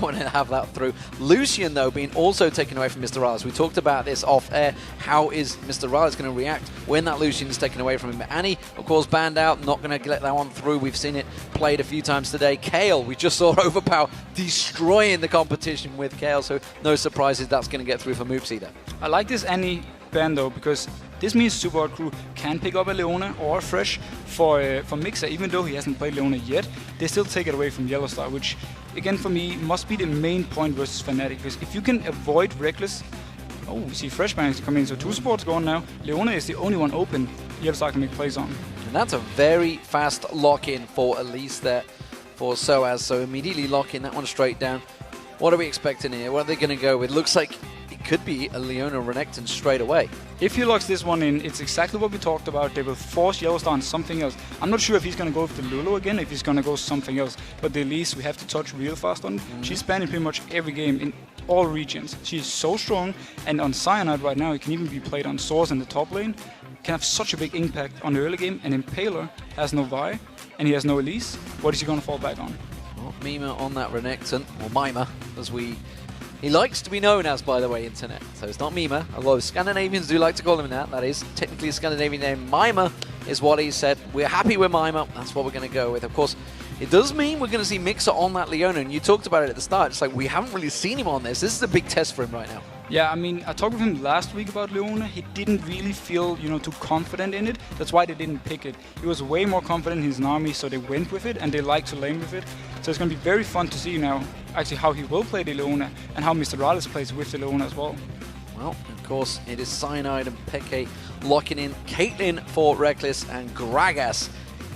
don't want to have that through. Lucian, though, being also taken away from Mr. Riles. We talked about this off air. How is Mr. Riles going to react when that Lucian is taken away from him? Annie, of course, banned out. Not going to let that one through. We've seen it played a few times today. Kale, we just saw Overpower destroying the competition with Kale, so no surprises that's going to get through for Moops either. I like this Annie ban though, because this means Supa crew can pick up a Leona or a Fresh for Mixer, even though he hasn't played Leona yet. They still take it away from Yellowstar, which again for me must be the main point versus Fnatic, because if you can avoid Reckless. Oh, we see Fresh managed to come in, so 2 supports going now. Leona is the only one open Yellowstar can make plays on. And that's a very fast lock-in for Elise there for SOAS, so immediately lock in that one straight down. What are we expecting here? What are they going to go with? Looks like it could be a Leona Renekton straight away. If he locks this one in, it's exactly what we talked about. They will force Yellowstar on something else. I'm not sure if he's going to go with the Lulu again, if he's going to go something else. But the Elise, we have to touch real fast on. She's spanning pretty much every game in all regions. She's so strong, and on Cyanide right now, it can even be played on Source in the top lane. Can have such a big impact on the early game, and Impaler has no Vi, and he has no Elise. What is he going to fall back on? Well, Mima on that Renekton, or Mima, as he likes to be known as, by the way, internet. So it's not Mima, although Scandinavians do like to call him that. That is technically a Scandinavian name. Mima is what he said. We're happy with Mima. That's what we're going to go with. Of course, it does mean we're going to see Mixer on that Leona, and you talked about it at the start. It's like we haven't really seen him on this. This is a big test for him right now. Yeah, I mean, I talked with him last week about Leona. He didn't really feel, too confident in it. That's why they didn't pick it. He was way more confident in his army, so they went with it, and they like to lane with it. So it's going to be very fun to see now, actually, how he will play the Leona, and how Mr. Riles plays with the Leona as well. Well, of course, it is Cyanide and Peke locking in Caitlyn for Reckless and Gragas.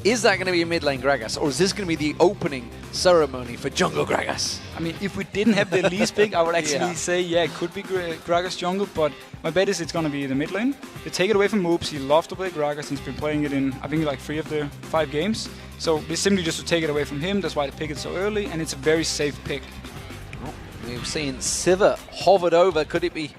Is that going to be a mid lane Gragas, or is this going to be the opening ceremony for Jungle Gragas? I mean, if we didn't have the least pick, I would actually say, yeah, it could be Gragas jungle, but my bet is it's going to be the mid lane. They take it away from Moops. He loves to play Gragas. He's been playing it in, I think, like 3 of the 5 games. So it's simply just to take it away from him. That's why they pick it so early, and it's a very safe pick. Well, we've seen Sivir hovered over. Could it be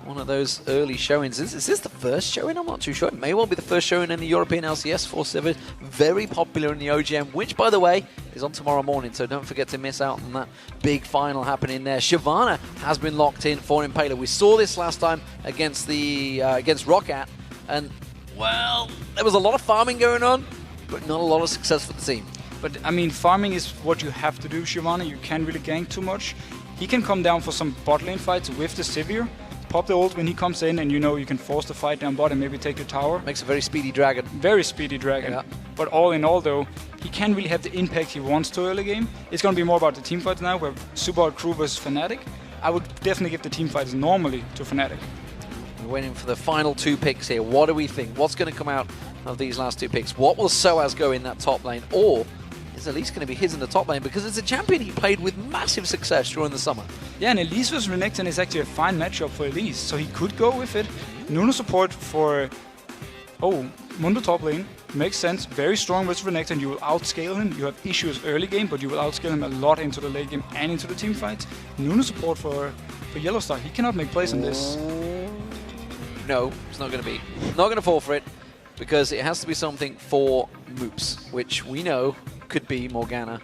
one of those early showings? Is this the first showing? I'm not too sure. It may well be the first showing in the European LCS for Sivir. Very popular in the OGM, which, by the way, is on tomorrow morning, so don't forget to miss out on that big final happening there. Shyvana has been locked in for Impaler. We saw this last time against against Roccat, and, well, there was a lot of farming going on, but not a lot of success for the team. But, I mean, farming is what you have to do, Shyvana. You can't really gank too much. He can come down for some bot lane fights with the Sivir. Pop the ult when he comes in, and you can force the fight down bot and maybe take the tower. Makes a very speedy dragon. Very speedy dragon. Yeah. But all in all, though, he can't really have the impact he wants to early game. It's going to be more about the team fights now, where Supa crew versus Fnatic. I would definitely give the team fights normally to Fnatic. We're waiting for the final 2 picks here. What do we think? What's going to come out of these last 2 picks? What will SOAS go in that top lane? Or is Elise going to be his in the top lane, because it's a champion he played with massive success during the summer? Yeah, and Elise vs Renekton is actually a fine matchup for Elise, so he could go with it. Nuno support for Mundo top lane makes sense. Very strong versus Renekton. You will outscale him. You have issues early game, but you will outscale him a lot into the late game and into the team fights. Nuno support for Yellowstar. He cannot make plays on this. No, it's not going to be. Not going to fall for it, because it has to be something for Moops, which we know could be Morgana.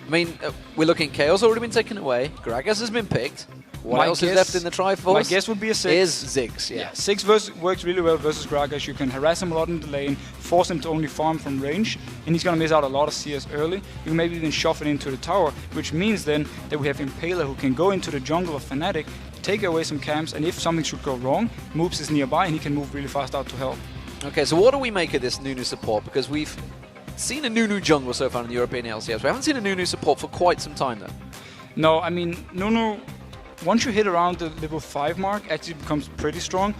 I mean, we're looking, Chaos already been taken away, Gragas has been picked. What else is left in the Triforce? My guess would be a 6. Is Ziggs, yeah. 6 works really well versus Gragas. You can harass him a lot in the lane, force him to only farm from range, and he's going to miss out a lot of CS early. You can maybe even shove it into the tower, which means then that we have Impaler who can go into the jungle of Fnatic, take away some camps, and if something should go wrong, Moops is nearby and he can move really fast out to help. Okay, so what do we make of this Nunu support? Because we've seen a Nunu jungle so far in the European LCS. We haven't seen a Nunu support for quite some time, though. No, I mean, Nunu, once you hit around the level 5 mark, actually becomes pretty strong.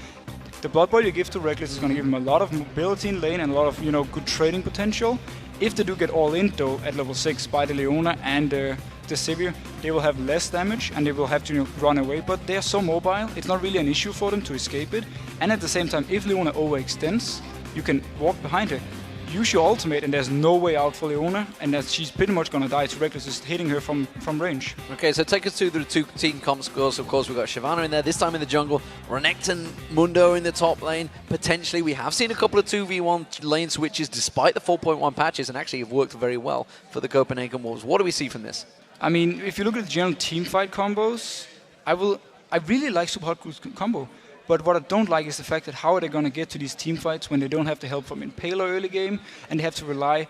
The Blood Boil you give to Reckless is going to give him a lot of mobility in lane and a lot of, good trading potential. If they do get all in, though, at level 6 by the Leona and the Sivir, they will have less damage and they will have to run away, but they are so mobile, it's not really an issue for them to escape it. And at the same time, if Leona overextends, you can walk behind her, use your ultimate, and there's no way out for Leona, and that she's pretty much going to die. So Reckless is hitting her from range. Okay, so take us to the 2 team comp scores. Of course, we've got Shyvana in there, this time in the jungle, Renekton, Mundo in the top lane. Potentially, we have seen a couple of 2v1 lane switches despite the 4.1 patches, and actually have worked very well for the Copenhagen Wolves. What do we see from this? I mean, if you look at the general team fight combos, I really like Super Hot Crew's combo. But what I don't like is the fact that how are they going to get to these team fights when they don't have the help from Impaler early game, and they have to rely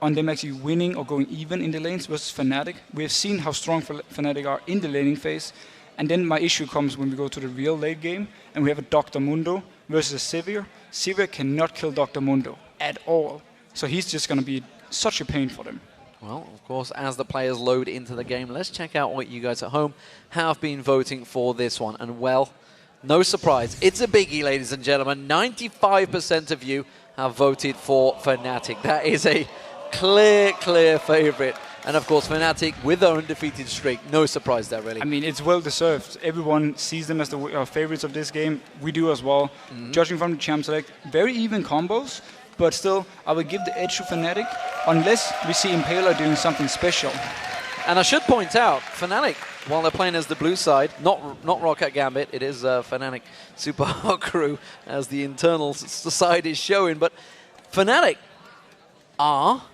on them actually winning or going even in the lanes versus Fnatic. We have seen how strong Fnatic are in the laning phase. And then my issue comes when we go to the real late game, and we have a Dr. Mundo versus a Sivir. Sivir cannot kill Dr. Mundo at all. So he's just going to be such a pain for them. Well, of course, as the players load into the game, let's check out what you guys at home have been voting for this one. And well, no surprise, it's a biggie, ladies and gentlemen. 95% of you have voted for Fnatic. That is a clear favorite. And of course, Fnatic with their undefeated streak. No surprise there, really. I mean, it's well deserved. Everyone sees them as the favorites of this game. We do as well. Judging from the champ select, very even combos. But still, I would give the edge to Fnatic unless we see Impaler doing something special. And I should point out, Fnatic, while they're playing as the blue side, not Rocket Gambit, it is Fnatic Super Hot Crew, as the internal side is showing. But Fnatic are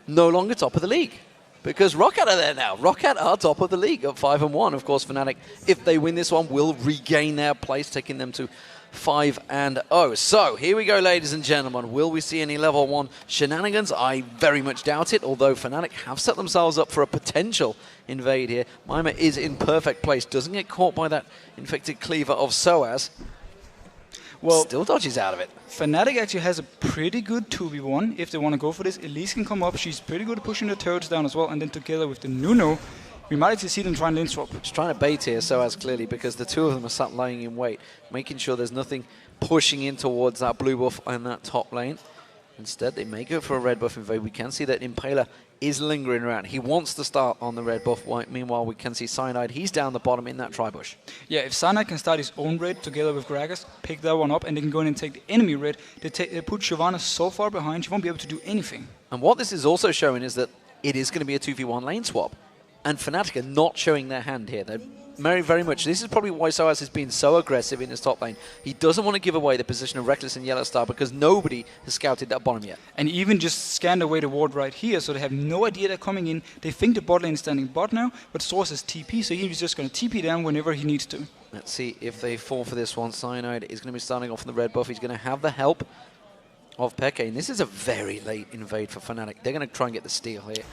no longer top of the league, because Roccat are there now. Roccat are top of the league at 5-1. Of course, Fnatic, if they win this one, will regain their place, taking them to 5-0. So here we go, ladies and gentlemen. Will we see any level 1 shenanigans? I very much doubt it, although Fnatic have set themselves up for a potential invade here. Mima is in perfect place, doesn't get caught by that infected cleaver of Soaz. Well, still dodges out of it. Fnatic actually has a pretty good 2v1 if they want to go for this. Elise can come up. She's pretty good at pushing the turrets down as well. And then together with the Nuno, we might actually see them try and lane swap. Just trying to bait here, Soaz clearly, because the two of them are sat lying in wait, making sure there's nothing pushing in towards that blue buff and that top lane. Instead, they may go for a red buff invade. We can see that Impaler is lingering around. He wants to start on the red buff. Meanwhile, we can see Cyanide. He's down the bottom in that tri-bush. Yeah, if Cyanide can start his own red together with Gragas, pick that one up, and they can go in and take the enemy red, they put Shyvana so far behind, she won't be able to do anything. And what this is also showing is that it is going to be a 2v1 lane swap. And Fnatic are not showing their hand here. They're very much. This is probably why Soaz has been so aggressive in his top lane. He doesn't want to give away the position of Reckless and Yellow Star because nobody has scouted that bottom yet. And even just scanned away the ward right here, so they have no idea they're coming in. They think the bot lane is standing bot now, but Soaz is TP, so he's just going to TP down whenever he needs to. Let's see if they fall for this one. Cyanide is going to be starting off in the red buff. He's going to have the help of Peke. And this is a very late invade for Fnatic. They're going to try and get the steal here.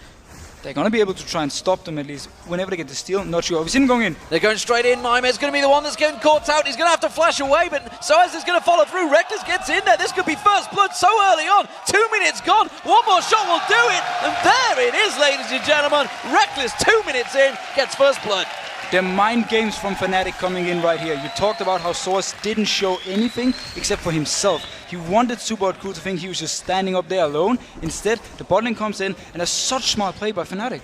They're going to be able to try and stop them at least whenever they get the steal. Not sure. We've seen them going in. They're going straight in. Mima is going to be the one that's getting caught out. He's going to have to flash away, but Soaz is going to follow through. Reckless gets in there. This could be first blood so early on. 2 minutes gone. One more shot will do it. And there it is, ladies and gentlemen. Reckless, 2 minutes in, gets first blood. The mind games from Fnatic coming in right here. You talked about how Soaz didn't show anything except for himself. He wanted Super Hot Crew to think he was just standing up there alone. Instead, the bot lane comes in, and that's such smart play by Fnatic.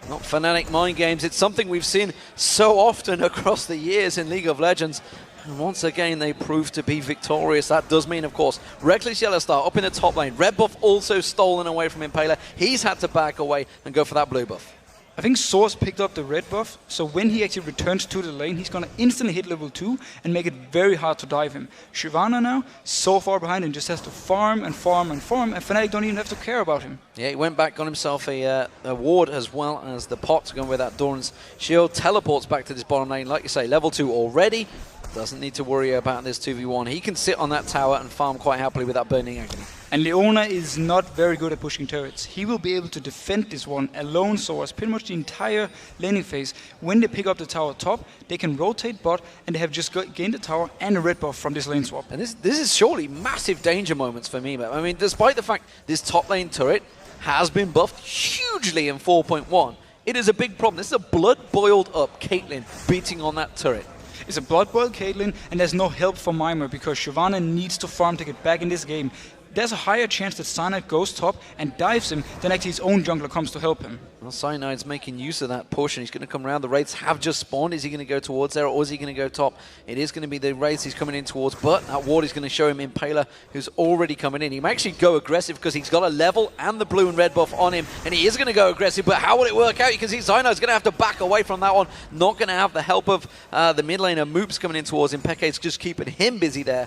Not Fnatic mind games. It's something we've seen so often across the years in League of Legends. And once again, they prove to be victorious. That does mean, of course, Reckless Yellow Star up in the top lane. Red buff also stolen away from Impaler. He's had to back away and go for that blue buff. I think Soaz picked up the red buff, so when he actually returns to the lane, he's going to instantly hit level 2 and make it very hard to dive him. Shyvana now, so far behind and just has to farm and farm and farm, and Fnatic don't even have to care about him. Yeah, he went back, got himself a ward as well as the pot, going with that Doran's shield. Teleports back to this bottom lane, like you say, level 2 already. Doesn't need to worry about this 2v1. He can sit on that tower and farm quite happily with that burning agony. And Leona is not very good at pushing turrets. He will be able to defend this one alone, so as pretty much the entire laning phase. When they pick up the tower top, they can rotate bot, and they have just gained the tower and a red buff from this lane swap. And this is surely massive danger moments for Mima. I mean, despite the fact this top lane turret has been buffed hugely in 4.1, it is a big problem. This is a blood-boiled up Caitlyn beating on that turret. It's a blood-boiled Caitlyn, and there's no help for Mima because Shyvana needs to farm to get back in this game. There's a higher chance that Cyanide goes top and dives him than actually his own jungler comes to help him. Well, Cyanide's making use of that push, and he's going to come around. The Wraiths have just spawned. Is he going to go towards there, or is he going to go top? It is going to be the Wraiths he's coming in towards, but that ward is going to show him Impaler, who's already coming in. He may actually go aggressive because he's got a level and the blue and red buff on him, and he is going to go aggressive, but how will it work out? You can see Cyanide's going to have to back away from that one. Not going to have the help of the mid laner. Moops coming in towards him. Peke's just keeping him busy there.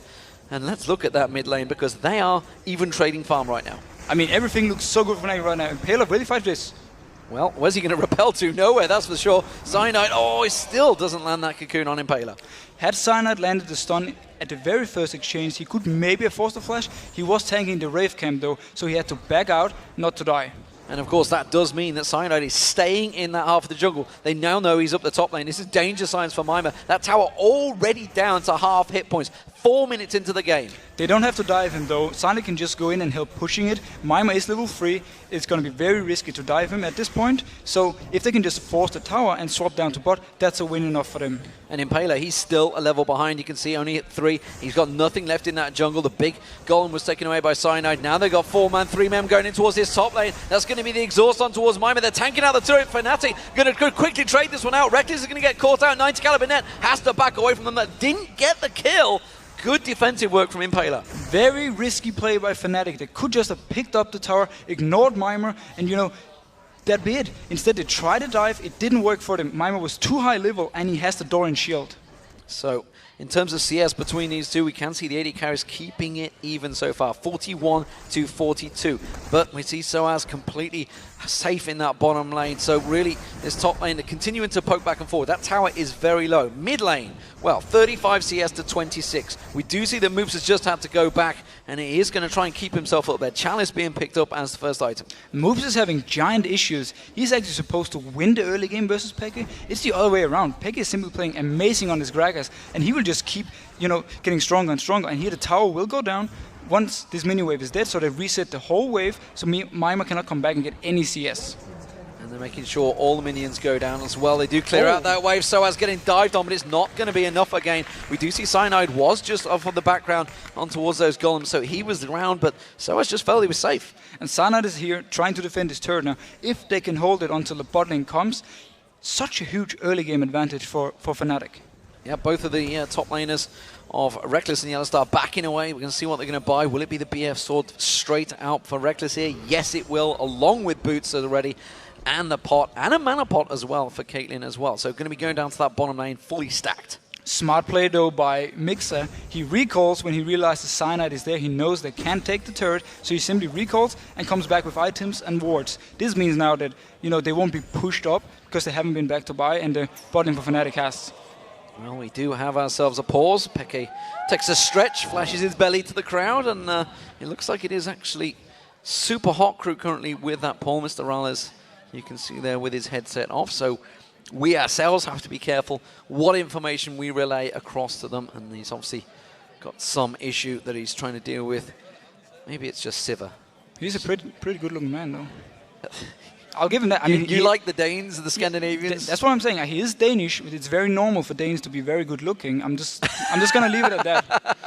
And let's look at that mid lane because they are even trading farm right now. I mean, everything looks so good for Fnatic right now. Impaler really fights this. Well, where's he going to repel to? Nowhere, that's for sure. Cyanide, oh, he still doesn't land that cocoon on Impaler. Had Cyanide landed the stun at the very first exchange, he could maybe have forced the flash. He was tanking the Wraith camp though, so he had to back out, not to die. And of course, that does mean that Cyanide is staying in that half of the jungle. They now know he's up the top lane. This is danger signs for Mima. That tower already down to half hit points. 4 minutes into the game. They don't have to dive him though. Cyanide can just go in and help pushing it. Mima is level 3. It's going to be very risky to dive him at this point. So if they can just force the tower and swap down to bot, that's a win enough for them. And Impaler, he's still a level behind. You can see only at 3. He's got nothing left in that jungle. The big golem was taken away by Cyanide. Now they've got 4-man, 3-man going in towards this top lane. That's going to be the exhaust on towards Mima. They're tanking out the turret. Fnatic going to quickly trade this one out. Reckless is going to get caught out. 90 caliber net has to back away from them. That didn't get the kill. Good defensive work from Impaler. Very risky play by Fnatic. They could just have picked up the tower, ignored Mima, and that'd be it. Instead, they tried to dive. It didn't work for them. Mima was too high level, and he has the Dorian shield. So, in terms of CS between these two, we can see the AD carries keeping it even so far, 41 to 42. But we see Soaz completely safe in that bottom lane. So really, this top lane, they're continuing to poke back and forward. That tower is very low. Mid lane, well, 35 CS to 26. We do see that Moops has just had to go back, and he is going to try and keep himself up there. Chalice being picked up as the first item. Moops is having giant issues. He's actually supposed to win the early game versus Peke. It's the other way around. Peke is simply playing amazing on his Gragas, and he will just keep, getting stronger and stronger. And here the tower will go down once this mini wave is dead, so they reset the whole wave, so Mima cannot come back and get any CS. And they're making sure all the minions go down as well. They do clear out that wave. Soaz getting dived on, but it's not going to be enough again. We do see Cyanide was just off on the background on towards those golems, so he was around, but Soaz just felt he was safe. And Cyanide is here trying to defend his turret now. If they can hold it until the bot lane comes, such a huge early game advantage for Fnatic. Yeah, both of the top laners of Reckless and Yellowstar backing away. We're going to see what they're going to buy. Will it be the BF sword straight out for Reckless here? Yes, it will, along with boots already, and the pot, and a mana pot as well for Caitlyn as well. So going to be going down to that bottom lane fully stacked. Smart play though by Mixer. He recalls when he realizes Cyanide is there. He knows they can't take the turret, so he simply recalls and comes back with items and wards. This means now that they won't be pushed up because they haven't been back to buy, and the bot lane for Fnatic has. Well, we do have ourselves a pause. Peke takes a stretch, flashes his belly to the crowd, and it looks like it is actually super hot crew currently with that pole. Mr. Rales, you can see there with his headset off. So we ourselves have to be careful what information we relay across to them. And he's obviously got some issue that he's trying to deal with. Maybe it's just Siva. He's a pretty good-looking man, though. I'll give him that. You like the Danes, the Scandinavians? That's what I'm saying. He is Danish. It's very normal for Danes to be very good-looking. I'm just going to leave it at that.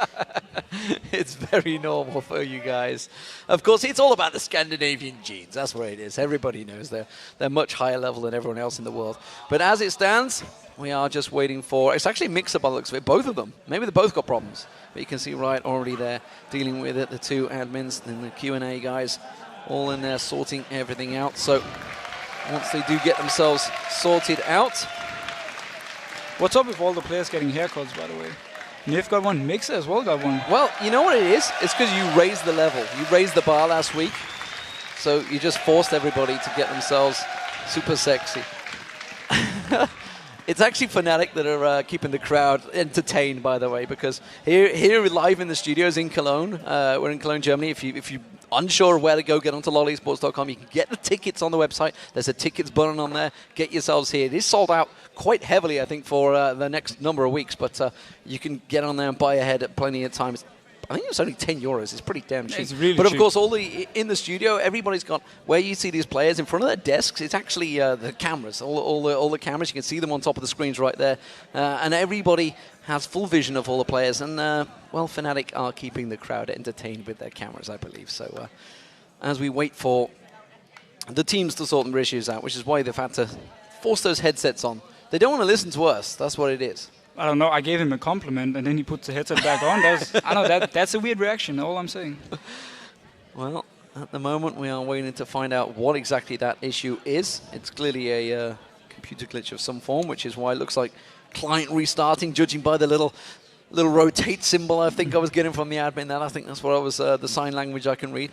It's very normal for you guys. Of course, it's all about the Scandinavian genes. That's where it is. Everybody knows they're much higher level than everyone else in the world. But as it stands, we are just waiting for... It's actually a mix-up by the looks of it. Both of them. Maybe they both got problems. But you can see right already there dealing with it. The two admins and the Q&A guys all in there sorting everything out. So once they do get themselves sorted out... What's up with all the players getting haircuts, by the way? Nif got one, Mixer as well got one. Well, you know what it is? It's because you raised the level. You raised the bar last week. So you just forced everybody to get themselves super sexy. It's actually Fnatic that are keeping the crowd entertained, by the way, because here live in the studios in Cologne, we're in Cologne, Germany. If you're unsure of where to go, get onto lolesports.com. You can get the tickets on the website. There's a tickets button on there. Get yourselves here. It is sold out quite heavily, I think, for the next number of weeks, but you can get on there and buy ahead at plenty of time. I think it's only €10. It's pretty damn cheap. It's really but of cheap. Course, in the studio, everybody's got where you see these players in front of their desks. It's actually the cameras, all the cameras. You can see them on top of the screens right there, and everybody has full vision of all the players. And well, Fnatic are keeping the crowd entertained with their cameras, I believe. So as we wait for the teams to sort their issues out, which is why they've had to force those headsets on. They don't want to listen to us. That's what it is. I don't know. I gave him a compliment, and then he puts the headset back on. I know that's a weird reaction. All I'm saying. Well, at the moment, we are waiting to find out what exactly that issue is. It's clearly a computer glitch of some form, which is why it looks like client restarting, judging by the little rotate symbol I think I was getting from the admin. I think that's what I was the sign language I can read.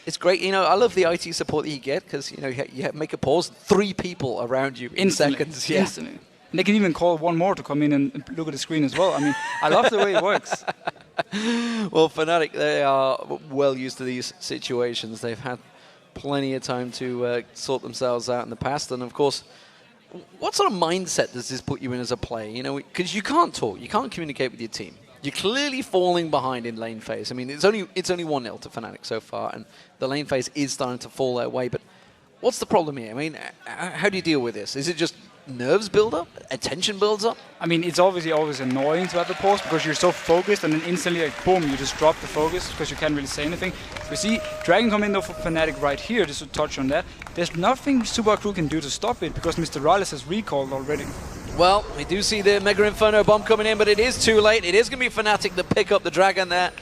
It's great. You know, I love the IT support that you get because, you know, you make a pause, 3 people around you in seconds. Yeah. Instantly. And they can even call one more to come in and look at the screen as well. I mean, I love the way it works. Well, Fnatic, they are well used to these situations. They've had plenty of time to sort themselves out in the past. And, of course, what sort of mindset does this put you in as a player? You know, because you can't talk. You can't communicate with your team. You're clearly falling behind in lane phase. I mean, it's only 1-0 to Fnatic so far, and the lane phase is starting to fall their way. But what's the problem here? I mean, how do you deal with this? Is it just nerves build up? Attention builds up? I mean, it's obviously always annoying to have the pause because you're so focused and then instantly, like, boom, you just drop the focus because you can't really say anything. We see Dragon come in though for Fnatic right here, just to touch on that. There's nothing Supa crew can do to stop it because Mr. Rales has recalled already. Well, we do see the Mega Inferno bomb coming in, but it is too late. It is going to be Fnatic that pick up the Dragon there,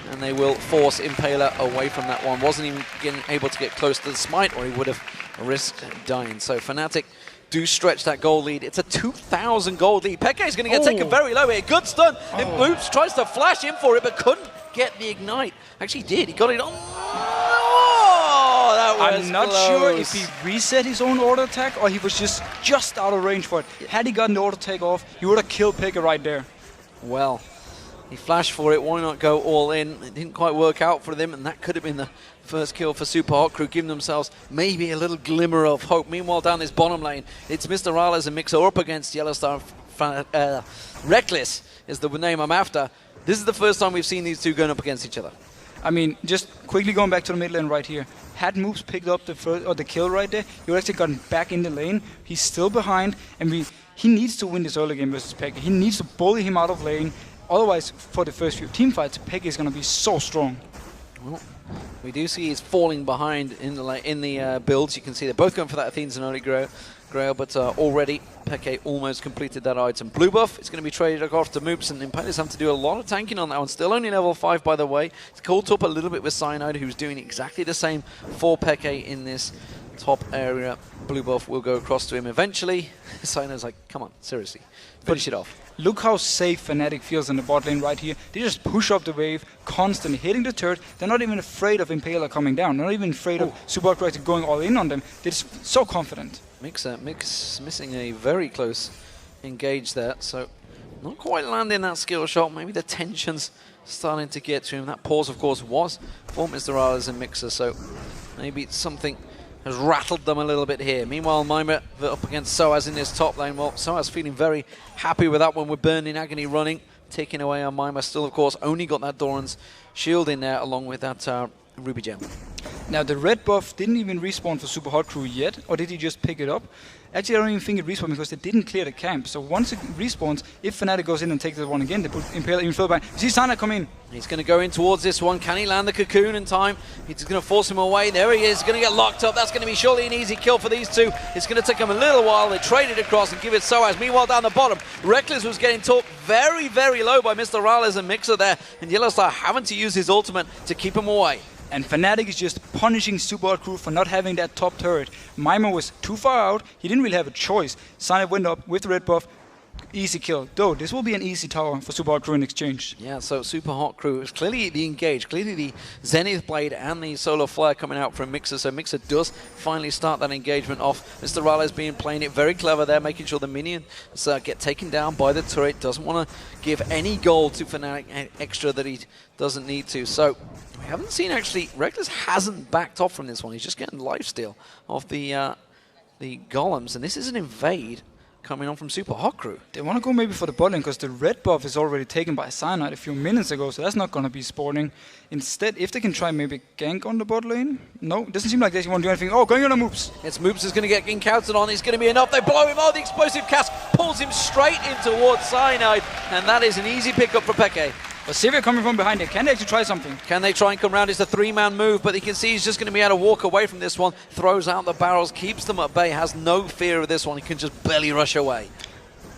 and they will force Impaler away from that one. Wasn't even able to get close to the smite, or he would have risked dying. So Fnatic do stretch that gold lead. It's a 2,000 gold lead. Peke is going to get taken very low here. Good stun. It moves, tries to flash in for it, but couldn't get the ignite. Actually did. He got it on. Oh, that was I'm not sure if he reset his own auto attack or he was just out of range for it. Had he gotten the auto attack off, he would have killed Peke right there. Well, he flashed for it. Why not go all in? It didn't quite work out for them, and that could have been the first kill for Supa Hot Crew, giving themselves maybe a little glimmer of hope. Meanwhile, down this bottom lane, it's Mr. Rales and Mixer up against Yellowstar. Reckless is the name I'm after. This is the first time we've seen these two going up against each other. I mean, just quickly going back to the mid lane right here. Had Moves picked up the kill right there, he would actually gotten back in the lane. He's still behind, and he needs to win this early game versus Peke. He needs to bully him out of lane. Otherwise, for the first few team fights, Peke is going to be so strong. Well, we do see he's falling behind in the builds. You can see they're both going for that Athene's and Holy Grail, but already Peke almost completed that item. Blue buff is going to be traded off to Moops, and Impala's having to do a lot of tanking on that one. Still only level 5, by the way. It's caught up a little bit with Cyanide, who's doing exactly the same for Peke in this top area. Blue buff will go across to him eventually. Cyanide's like, come on, seriously, finish it off. Look how safe Fnatic feels in the bot lane right here. They just push up the wave, constantly hitting the turret. They're not even afraid of Impaler coming down. They're not even afraid of Supa Crew going all in on them. They're just so confident. Mix missing a very close engage there, so not quite landing that skill shot. Maybe the tension's starting to get to him. That pause, of course, was for Mr. Rales and Mixer, so maybe something has rattled them a little bit here. Meanwhile, Mima up against Soaz in this top lane. Well, Soaz feeling very happy with that one with Burning Agony running, taking away on Mima. Still, of course, only got that Doran's shield in there along with that Ruby Gem. Now, the red buff didn't even respawn for Supa Hot Crew yet, or did he just pick it up? Actually, I don't even think it respawned because they didn't clear the camp. So once it respawns, if Fnatic goes in and takes that one again, they put Impale even further back. You see Sana come in. He's going to go in towards this one. Can he land the cocoon in time? He's going to force him away. There he is. Going to get locked up. That's going to be surely an easy kill for these two. It's going to take them a little while. They trade it across and give it Soaz. Meanwhile, down the bottom, Reckless was getting talked very, very low by Mr. Rales and Mixer there. And Yellowstar having to use his ultimate to keep him away. And Fnatic is just punishing Supa Hot Crew for not having that top turret. Mima was too far out. He didn't really have a choice. Sana went up with the red buff. Easy kill. Though, this will be an easy tower for Supa Hot Crew in exchange. Yeah, so Supa Hot Crew is clearly the engage. Clearly the Zenith Blade and the Solar Flare coming out from Mixer. So Mixer does finally start that engagement off. Mr. Rales playing it very clever there, making sure the minions get taken down by the turret. Doesn't want to give any gold to Fnatic extra that he doesn't need to. So we haven't seen actually, Reckless hasn't backed off from this one. He's just getting lifesteal off the golems. And this is an invade coming on from Supa Hot Crew. They want to go maybe for the bot lane because the red buff is already taken by Cyanide a few minutes ago, so that's not going to be sporting. Instead, if they can try maybe gank on the bot lane. No, it doesn't seem like they want to do anything. Oh, going on the Moops. It's Moops is going to get encountered on. It's going to be enough. They blow him. Oh, the explosive cast pulls him straight in towards Cyanide, and that is an easy pickup for Peke. But Sivir coming from behind there. Can they actually try something? Can they try and come around? It's a 3-man move, but you can see he's just going to be able to walk away from this one. Throws out the barrels, keeps them at bay, has no fear of this one. He can just barely rush away.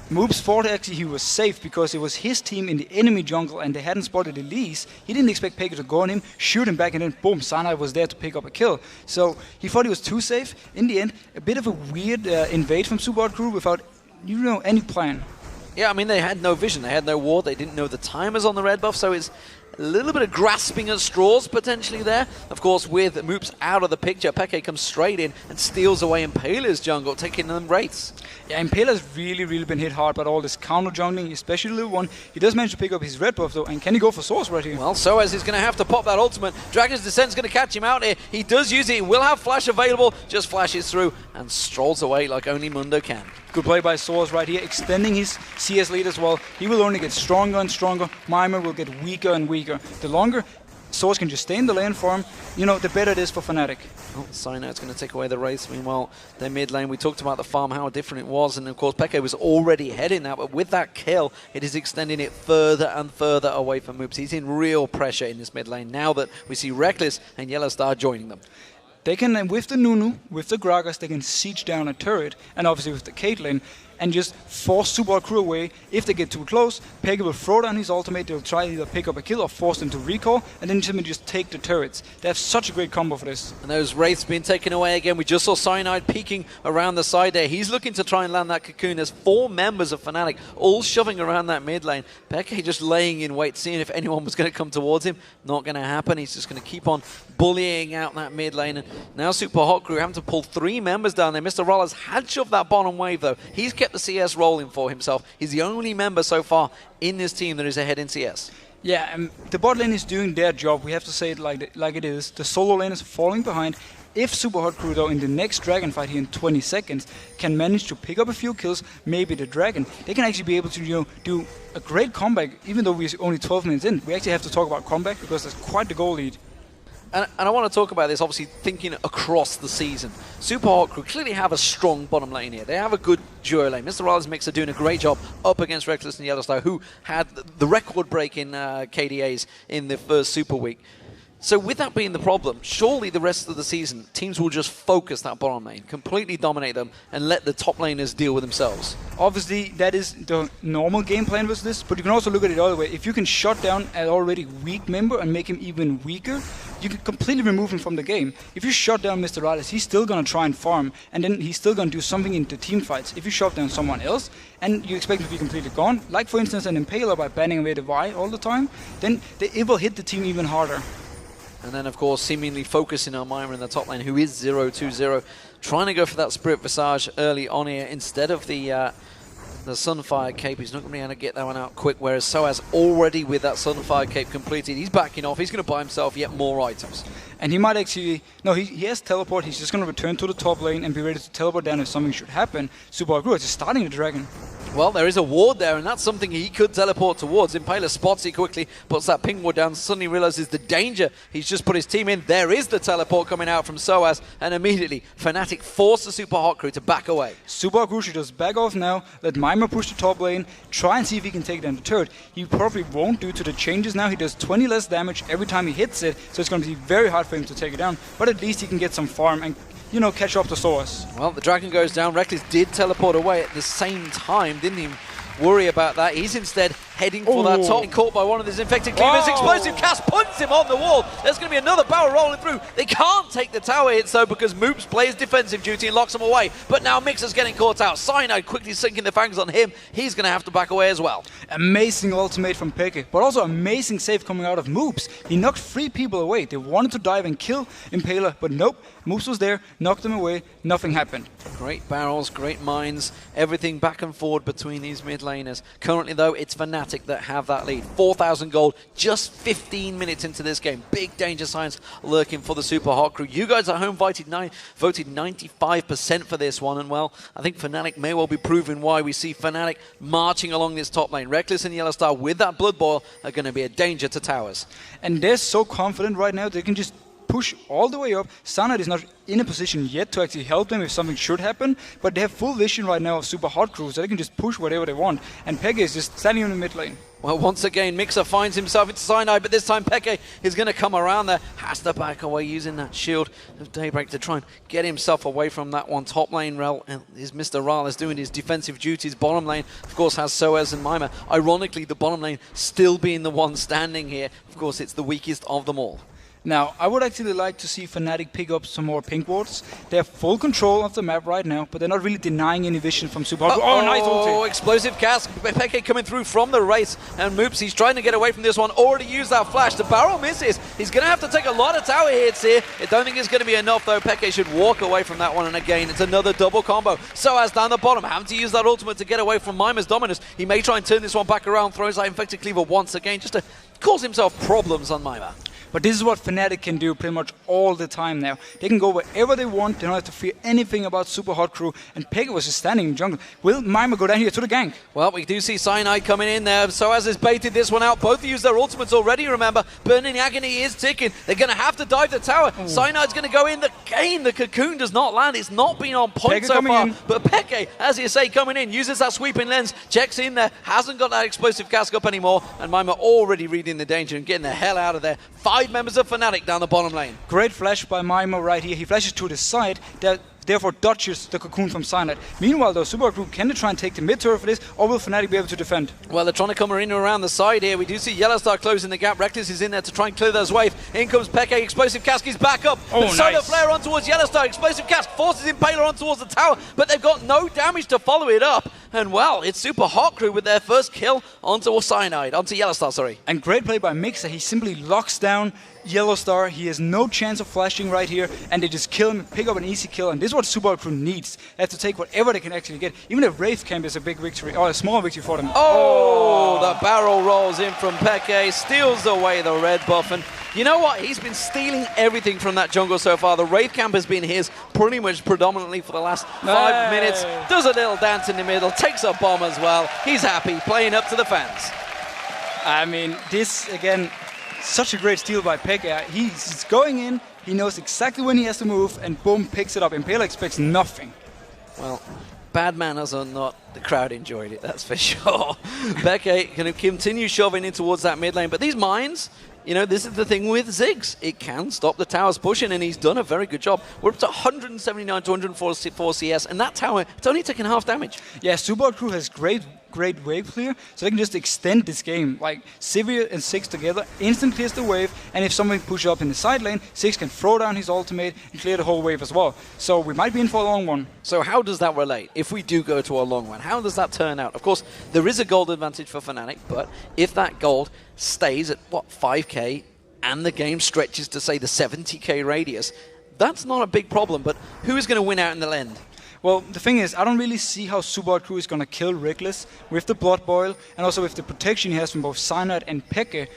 Moops thought actually he was safe because it was his team in the enemy jungle and they hadn't spotted Elise. He didn't expect Peke to go on him, shoot him back, and then boom, Cyanide was there to pick up a kill. So he thought he was too safe. In the end, a bit of a weird invade from Supa Hot Crew without any plan. Yeah, I mean, they had no vision. They had no ward. They didn't know the timers on the red buff, so it's A little bit of grasping at straws potentially there. Of course, with Moops out of the picture, Peke comes straight in and steals away Impaler's jungle, taking them Wraiths. Yeah, Impaler's really been hit hard by all this counter jungling, especially Little One. He does manage to pick up his red buff though, and can he go for Source right here? Well, Soaz is going to have to pop that ultimate. Dragon's Descent's going to catch him out here. He does use it. He will have flash available. Just flashes through and strolls away like only Mundo can. Good play by Source right here, extending his CS lead as well. He will only get stronger and stronger. Maimer will get weaker and weaker. The longer Source can just stay in the lane for him, you know, the better it is for Fnatic. Oh, Cynode's going to take away the Wraiths. Meanwhile, their mid lane, we talked about the farm, how different it was, and of course Peke was already heading that, but with that kill, it is extending it further and further away from Moops. He's in real pressure in this mid lane now that we see Reckless and Yellowstar joining them. They can, with the Nunu, with the Gragas, they can siege down a turret, and obviously with the Caitlyn, and just force Supa crew away. If they get too close, Peke will throw down his ultimate, they'll try to either pick up a kill or force them to recall, and then simply just take the turrets. They have such a great combo for this. And those Wraiths being taken away again. We just saw Cyanide peeking around the side there. He's looking to try and land that cocoon. There's 4 members of Fnatic all shoving around that mid lane. Peke just laying in wait, seeing if anyone was going to come towards him. Not going to happen. He's just going to keep on bullying out that mid lane. And now Super Hot Crew having to pull 3 members down there. Mr. Rollers had shoved that bottom wave though. He's kept the CS rolling for himself. He's the only member so far in this team that is ahead in CS. Yeah, the bot lane is doing their job. We have to say it like it is. The solo lane is falling behind. If Super Hot Crew, though, in the next dragon fight here in 20 seconds, can manage to pick up a few kills, maybe the dragon, they can actually be able to, you know, do a great comeback. Even though we're only 12 minutes in, we actually have to talk about comeback because that's quite the goal lead. And I want to talk about this, obviously, thinking across the season. Super Hot Crew clearly have a strong bottom lane here. They have a good duo lane. Mr. Riley's Mixer doing a great job up against Reckless and Yellowstar, who had the record-breaking KDAs in the first Super Week. So with that being the problem, surely the rest of the season, teams will just focus that bottom lane, completely dominate them, and let the top laners deal with themselves. Obviously, that is the normal game plan with this, but you can also look at it the other way. If you can shut down an already weak member and make him even weaker, you can completely remove him from the game. If you shut down Mr. Rales, he's still going to try and farm, and then he's still going to do something in the team fights. If you shut down someone else, and you expect him to be completely gone, like for instance an Impaler by banning away the Vi all the time, then it will hit the team even harder. And then, of course, seemingly focusing on Maimer in the top lane, who is 0-2-0, trying to go for that Spirit Visage early on here instead of the Sunfire Cape. He's not going to be able to get that one out quick, whereas Soaz already with that Sunfire Cape completed. He's backing off. He's going to buy himself yet more items. And he might actually... No, he has teleport. He's just going to return to the top lane and be ready to teleport down if something should happen. Super Agro is just starting the dragon. Well, there is a ward there, and that's something he could teleport towards. Impaler spots it quickly, puts that ping ward down, suddenly realizes the danger. He's just put his team in. There is the teleport coming out from Soaz, and immediately Fnatic force the Super Hot Crew to back away. Super Agro should just back off now, let Maimer push the top lane, try and see if he can take down the turret. He probably won't due to the changes now. He does 20 less damage every time he hits it, so it's going to be very hard for him to take it down, but at least he can get some farm and, you know, catch up to Source. Well, the dragon goes down. Reckless did teleport away at the same time. Didn't even worry about that. He's instead heading for that top. Caught by one of these infected cleavers. Explosive cast punts him on the wall. There's going to be another barrel rolling through. They can't take the tower hits though because Moops plays defensive duty and locks him away. But now Mixer's getting caught out. Cyanide quickly sinking the fangs on him. He's going to have to back away as well. Amazing ultimate from Peke, but also amazing save coming out of Moops. He knocked 3 people away. They wanted to dive and kill Impaler, but nope. Moops was there, knocked them away, nothing happened. Great barrels, great mines, everything back and forward between these mid laners. Currently though, it's Fnatic that have that lead. 4,000 gold, just 15 minutes into this game. Big danger signs lurking for the Super Hot Crew. You guys at home voted 95% for this one, and well, I think Fnatic may well be proving why we see Fnatic marching along this top lane. Reckless and Yellowstar with that Blood Boil are going to be a danger to towers. And they're so confident right now, they can just push all the way up. Cyanide is not in a position yet to actually help them if something should happen, but they have full vision right now of Super Hot Crew, so they can just push whatever they want. And Peke is just standing in the mid lane. Well, once again, Mixer finds himself into Cyanide, but this time Peke is going to come around there. Has to back away using that shield of Daybreak to try and get himself away from that one. Top lane Rel is Mr. Rales doing his defensive duties. Bottom lane, of course, has Soaz and Maimer. Ironically, the bottom lane still being the one standing here. Of course, it's the weakest of them all. Now, I would actually like to see Fnatic pick up some more pink wards. They have full control of the map right now, but they're not really denying any vision from Supa. Oh, nice ulti. Explosive cast. Peke coming through from the race. And Moops, he's trying to get away from this one. Already used that flash. The barrel misses. He's going to have to take a lot of tower hits here. I don't think it's going to be enough, though. Peke should walk away from that one. And again, it's another double combo. Soaz down the bottom, having to use that ultimate to get away from Mimer's dominance. He may try and turn this one back around. Throws that Infected Cleaver once again, just to cause himself problems on Mimer. But this is what Fnatic can do pretty much all the time now. They can go wherever they want. They don't have to fear anything about Super Hot Crew. And Peke was just standing in jungle. Will Mimer go down here to the gank? Well, we do see Cyanide coming in there. So as has baited this one out. Both use their ultimates already, remember. Burning Agony is ticking. They're going to have to dive the tower. Ooh. Cyanide's going to go in. The cocoon does not land. It's not been on point so far. But Peke, as you say, coming in. Uses that sweeping lens. Checks in there. Hasn't got that explosive cask up anymore. And Mimer already reading the danger and getting the hell out of there. 5 members of Fnatic down the bottom lane. Great flash by Mimer right here. He flashes to the side, that therefore dodges the cocoon from Cyanide. Meanwhile, though, Super Crew, can they try and take the mid turret for this, or will Fnatic be able to defend? Well, they're trying to come in and around the side here. We do see Yellowstar closing the gap. Reckless is in there to try and clear those wave. In comes Peke. Explosive Cask is back up. Oh, nice. Solar Flare on towards Yellowstar. Explosive Cask forces Impaler on towards the tower, but they've got no damage to follow it up. And well, it's Super Hot Crew with their first kill onto Yellowstar, sorry. And great play by Mixer. He simply locks down Yellowstar. He has no chance of flashing right here, and they just kill him, pick up an easy kill, and this is what Super Crew needs. They have to take whatever they can actually get. Even if Wraith Camp is a big victory, or a small victory for them. Oh, the barrel rolls in from Peke, steals away the red buff, and you know what? He's been stealing everything from that jungle so far. The Wraith Camp has been his pretty much predominantly for the last 5 minutes. Does a little dance in the middle, takes a bomb as well. He's happy, playing up to the fans. I mean, this, again, such a great steal by Peke. He's going in, he knows exactly when he has to move, and boom, picks it up. Impaler expects nothing. Well, bad manners or not, the crowd enjoyed it, that's for sure. Peke can continue shoving in towards that mid lane, but these mines, you know, this is the thing with Ziggs. It can stop the towers pushing, and he's done a very good job. We're up to 179 to 144 CS, and that tower, it's only taking half damage. Yeah, Super Crew has great wave clear, so they can just extend this game. Like, Sivir and Ziggs together instant clears the wave, and if someone pushes up in the side lane, Ziggs can throw down his ultimate and clear the whole wave as well. So we might be in for a long one. So how does that relate? If we do go to a long one, how does that turn out? Of course, there is a gold advantage for Fnatic, but if that gold stays at, what, 5k, and the game stretches to, say, the 70k radius, that's not a big problem, but who is going to win out in the end? Well, the thing is, I don't really see how Super Crew is going to kill Reckless with the Blood Boil, and also with the protection he has from both Cyanide and Peke.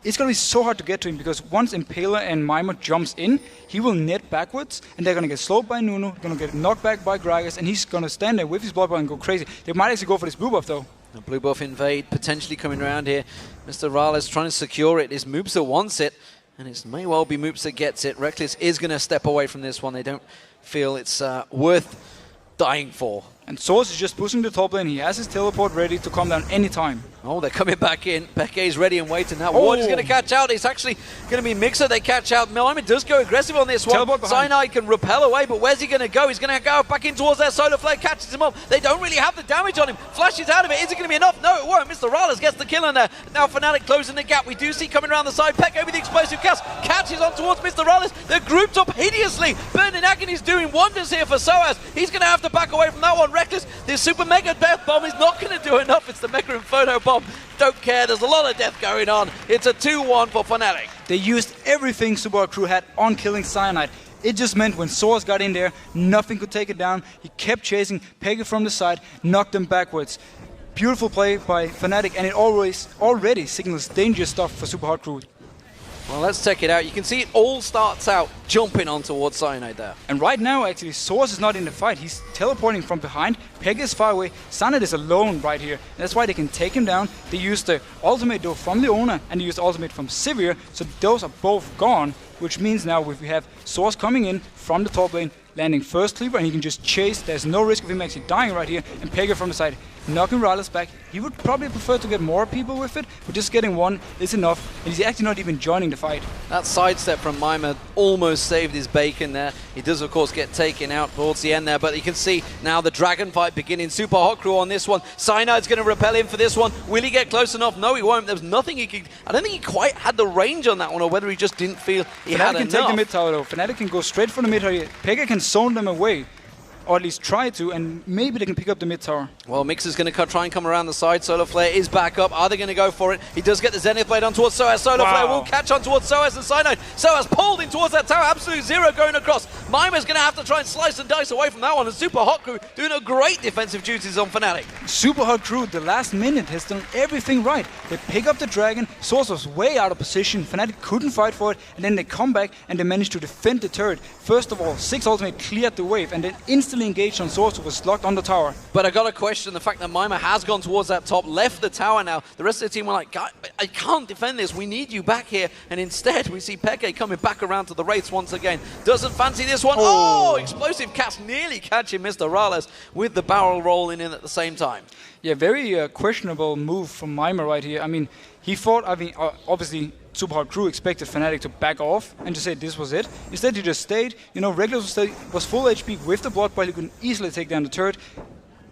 It's going to be so hard to get to him, because once Impaler and Mimer jumps in, he will net backwards, and they're going to get slowed by Nunu, going to get knocked back by Gragas, and he's going to stand there with his Blood Boil and go crazy. They might actually go for this blue buff, though. A blue buff invade potentially coming around here. Mr. Rales trying to secure it. It's Moops that wants it, and it may well be Moops that gets it. Reckless is going to step away from this one. They don't feel it's worth dying for. And Source is just pushing the top lane. He has his teleport ready to come down anytime. Oh, they're coming back in. Peke is ready and waiting. That ward is going to catch out. It's actually going to be Mixer. They catch out. Mimer does go aggressive on this one. Cyanide can repel away, but where's he going to go? He's going to go back in towards their Solar Flare, catches him up. They don't really have the damage on him. Flashes out of it. Is it going to be enough? No, it won't. Mr. Rales gets the kill in there. Now Fnatic closing the gap. We do see coming around the side. Peke with the explosive cast. Catches on towards Mr. Rales. They're grouped up hideously. Burning Agony's doing wonders here for Soaz. He's going to have to back away from that one. Reckless. This Super Mega Death Bomb is not going to do enough. It's the Mega Inferno Bomb. Don't care, there's a lot of death going on. It's a 2-1 for Fnatic. They used everything Super Crew had on killing Cyanide. It just meant when Source got in there, nothing could take it down. He kept chasing Peke from the side, knocked him backwards. Beautiful play by Fnatic, and it already signals dangerous stuff for Super Hot Crew. Well, let's check it out. You can see it all starts out jumping on towards Cyanide there. And right now, actually, Source is not in the fight. He's teleporting from behind. Peke is far away. Cyanide is alone right here. That's why they can take him down. They use the ultimate, though, from Leona, and they use the ultimate from Sivir. So those are both gone, which means now if we have Source coming in from the top lane, landing first cleaver, and he can just chase. There's no risk of him actually dying right here. And Pega from the side, knocking Rallis back. He would probably prefer to get more people with it, but just getting one is enough. And he's actually not even joining the fight. That sidestep from Mima almost saved his bacon there. He does, of course, get taken out towards the end there, but you can see now the dragon fight beginning. Super Hot Crew on this one. Cyanide's going to repel in for this one. Will he get close enough? No, he won't. There's nothing he could... I don't think he quite had the range on that one, or whether he just didn't feel he had enough. Fnatic can take the mid tower though. Fnatic can go straight for the mid tower. Pega can zone them away, or at least try to, and maybe they can pick up the mid tower. Well, Mixer's going to try and come around the side. Solar Flare is back up. Are they going to go for it? He does get the Zenith Blade on towards Soaz. Solar Flare will catch on towards Soaz and Cyanide. Soaz pulled in towards that tower. Absolute Zero going across. Mima's going to have to try and slice and dice away from that one. And Super Hot Crew doing a great defensive duties on Fnatic. Super Hot Crew, the last minute, has done everything right. They pick up the dragon. Source was way out of position. Fnatic couldn't fight for it. And then they come back and they managed to defend the turret. First of all, 6 ultimate cleared the wave and then instantly engaged on Source, who was locked on the tower. But I got to question the fact that Mima has gone towards that top, left the tower now. The rest of the team were like, I can't defend this. We need you back here. And instead, we see Peke coming back around to the Wraiths once again. Doesn't fancy this one. Oh, explosive cast nearly catching Mr. Rallis with the barrel rolling in at the same time. Yeah, very questionable move from Mima right here. I mean, he thought, obviously, Super Hot Crew expected Fnatic to back off and just say this was it. Instead, he just stayed. You know, Reckless was full HP with the Blood Boil. He could easily take down the turret.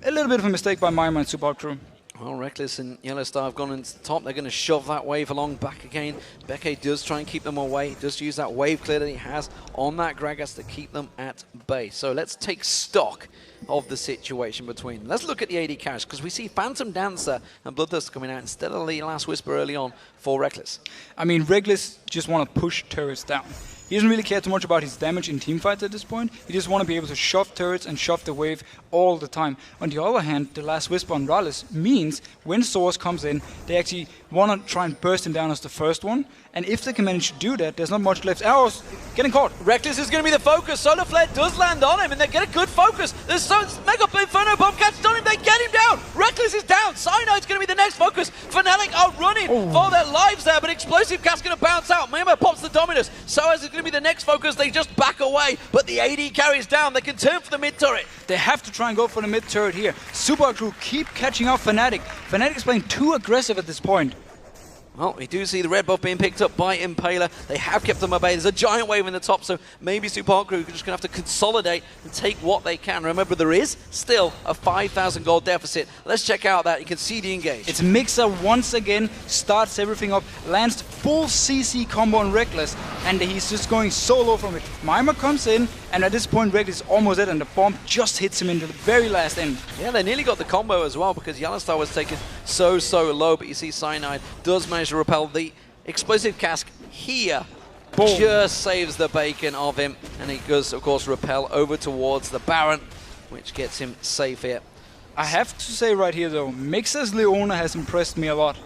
A little bit of a mistake by Mima and Super Hot Crew. Well, Reckless and Yellow Star have gone into the top. They're going to shove that wave along back again. Beke does try and keep them away. Does use that wave clear that he has on that Gragas to keep them at bay. So let's take stock of the situation between them. Let's look at the AD carries, because we see Phantom Dancer and Bloodthirster coming out instead of the Last Whisper early on for Reckless. I mean, Reckless just want to push turrets down. He doesn't really care too much about his damage in teamfights at this point. He just want to be able to shove turrets and shove the wave all the time. On the other hand, the Last Whisper on Rallis means when Source comes in, they actually want to try and burst him down as the first one. And if they can manage to do that, there's not much left. Arrows getting caught. Reckless is going to be the focus. Solar Flare does land on him, and they get a good focus. There's so Mega Inferno Bomb catches on him. They get him down. Reckless is down. Cyanide's going to be the next focus. Fnatic are running for their lives there, but Explosive Cast going to bounce out. Mima pops the Dominus. Soaz is going to be the next focus. They just back away, but the AD carries down. They can turn for the mid turret. They have to try and go for the mid turret here. Super Crew keep catching out Fnatic. Fnatic is playing too aggressive at this point. Well, we do see the red buff being picked up by Impaler. They have kept them at bay. There's a giant wave in the top, so maybe Super Hot Crew are just going to have to consolidate and take what they can. Remember, there is still a 5,000 gold deficit. Let's check out that. You can see the engage. It's Mixer once again, starts everything up, lands full CC combo on Reckless, and he's just going solo from it. Mima comes in, and at this point, Reckless is almost dead, and the bomb just hits him into the very last end. Yeah, they nearly got the combo as well, because Yellowstar was taken so low, but you see Cyanide does manage to repel the explosive cask here. Boom. Just saves the bacon of him, and he does, of course, repel over towards the Baron, which gets him safe here. I have to say right here, though, Mixer's Leona has impressed me a lot.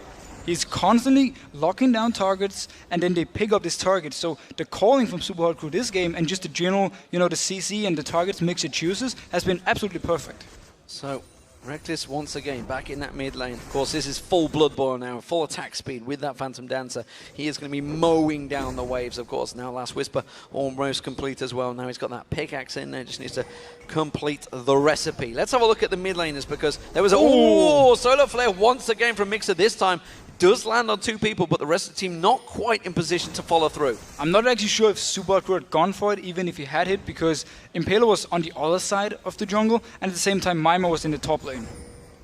He's constantly locking down targets, and then they pick up this target. So the calling from Super Hot Crew this game, and just the general, you know, the CC and the targets Mixer chooses, has been absolutely perfect. So Reckless once again back in that mid lane. Of course, this is full Blood Boil now, full attack speed with that Phantom Dancer. He is going to be mowing down the waves, of course. Now Last Whisper almost complete as well. Now he's got that pickaxe in there, just needs to complete the recipe. Let's have a look at the mid laners, because there was a Solar Flare once again from Mixer this time. Does land on 2 people, but the rest of the team not quite in position to follow through. I'm not actually sure if Super Hot Crew had gone for it, even if he had hit, because Impaler was on the other side of the jungle, and at the same time Mima was in the top lane.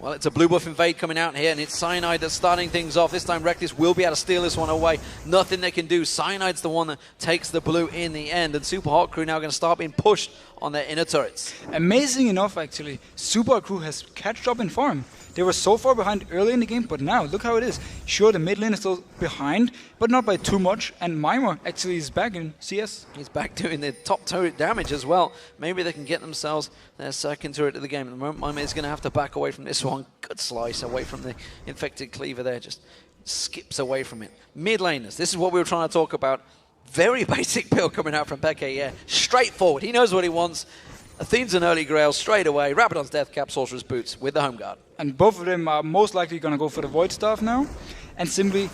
Well, it's a blue buff invade coming out here, and it's Cyanide that's starting things off. This time Reckless will be able to steal this one away. Nothing they can do. Cyanide's the one that takes the blue in the end, and Super Hot Crew now going to start being pushed on their inner turrets. Amazing enough, actually, Super Hot Crew has catched up in farm. They were so far behind early in the game, but now, look how it is. Sure, the mid lane is still behind, but not by too much, and Mima actually is back in CS. He's back doing the top turret damage as well. Maybe they can get themselves their second turret of the game. At the moment, Mima is going to have to back away from this one. Good slice away from the infected cleaver there, just skips away from it. Mid laners, this is what we were trying to talk about. Very basic build coming out from Peke, yeah. Straightforward, he knows what he wants. Athene's an early grail straight away. Rabadon's Death Cap, Sorcerer's Boots with the Home Guard. And both of them are most likely going to go for the Void Staff now. And simply,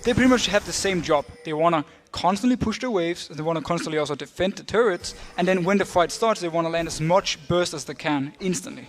they pretty much have the same job. They want to constantly push their waves, they want to constantly also defend the turrets, and then when the fight starts, they want to land as much burst as they can instantly.